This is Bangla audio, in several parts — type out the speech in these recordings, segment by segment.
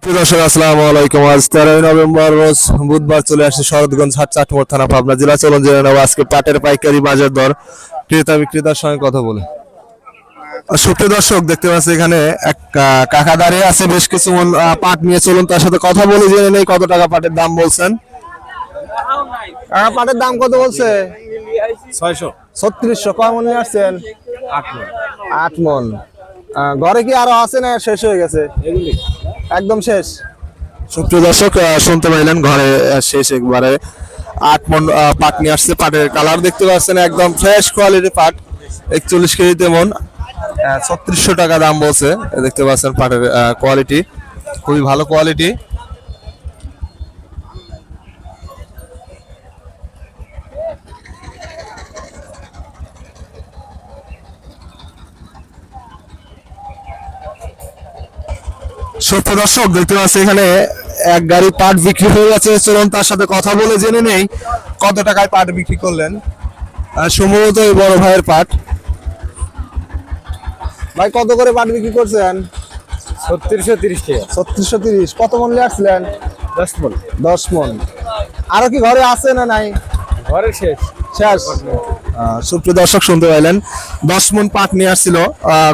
প্রিয় দর্শক আসসালামু আলাইকুম। আজ 13 নভেম্বর রোজ বুধবার চলে আসছে শরৎগঞ্জ হাট চাটমোহর থানা পাবনা জেলা। চলুন জেনে নেব আজকে পাটের পাইকারি বাজার দর ক্রেতা বিক্রেতার সঙ্গে কথা বলে। সুপ্রিয় দর্শক দেখতে পাচ্ছি এখানে এক কাকা দাঁড়িয়ে আছে, বেশ কিছু পাট নিয়ে। চলুন তার সাথে কথা বলে জেনে নেই কত টাকা পাটের দাম বলছেন। পাটের দাম কত বলছে? 3600। কয় মন নিয়ে আসছেন? 8 মন। ঘরে কি আরো আছে না শেষ হয়ে গেছে? একদম শেষ। সুপ্রিয় দর্শক শুনতে পাইলেন, ঘরে শেষ একবারে। 8 মন পাট নিয়ে আসছে। পাটের কালার দেখতে পাচ্ছেন একদম ফ্রেশ কোয়ালিটি পাট, 41 কেজিতে মন। 3600 টাকা দাম বলছে। দেখতে পাচ্ছেন পাটের কোয়ালিটি খুবই ভালো কোয়ালিটি। সুপ্রিয় দর্শক দেখতে পাচ্ছি এখানে এক গাড়ি পাট বিক্রি হয়ে গেছে। চলুন তার সাথে কথা বলে জেনে নেই কত টাকায় পাট বিক্রি করলেন। সম্ভবত এই বড় ভাইয়ের পাট। ভাই কত করে পাট বিক্রি করছেন? 3630 টাকা। 3630। কত মন নিয়ে আসছিলেন? 10 মণ। 10 মন। আরো কি ঘরে আছে না নাই? ঘরে শেষ। শেষ। সুপ্রিয় দর্শক শুনতে পাইলেন, 10 মন পাট নিয়ে আসছিল,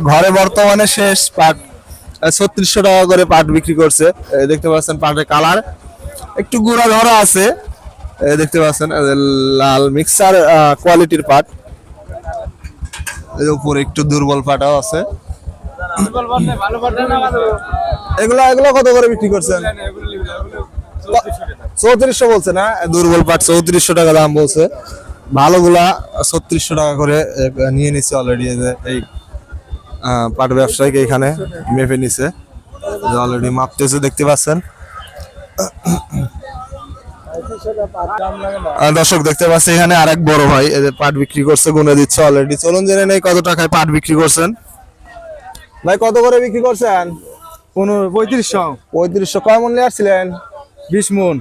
ঘরে বর্তমানে শেষ। পাট 3600 টাকা করে পাট বিক্রি করছে। দেখতে পাচ্ছেন পাটের কালার একটু গুঁড়া ধরা আছে। দেখতে পাচ্ছেন লাল মিক্সার কোয়ালিটির পাট। এর উপরে একটু দুর্বল পাটাও আছে। এগুলো এগুলো কত করে বিক্রি করছেন? 3400 বলছে না? দুর্বল পাট 3400 টাকা দাম বলছে। ভালোগুলা 3600 টাকা করে নিয়ে নিচ্ছে অলরেডি। এই পাট ব্যবসায়িক এখানে মেপে নিছে, অলরেডি মাপতেছে দেখতে পাচ্ছেন। দর্শক দেখতে পাচ্ছি এখানে আরেক বড় ভাই এদের পাট বিক্রি করছে, গুনে দিচ্ছে অলরেডি। চলুন জেনে নেই কত টাকায় পাট বিক্রি করছেন। ভাই কত করে বিক্রি করছেন? 3500। 3500। কয় মন নিয়ে আসছিলেন? 20 মণ।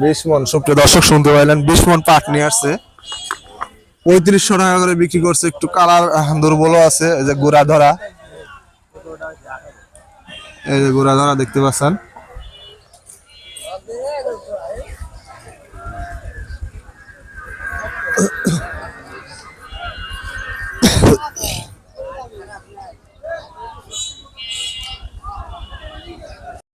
20 মন। সুপ্রিয় দর্শক শুনতে পাইলেন, 20 মন পাট নিয়ে আসছে। 3500 টাকা করে বিক্রি করছে। একটু কালার দুর্বলও আছে। এই যে গুড়া ধরা, এই যে গুড়া ধরা দেখতে পাচ্ছেন।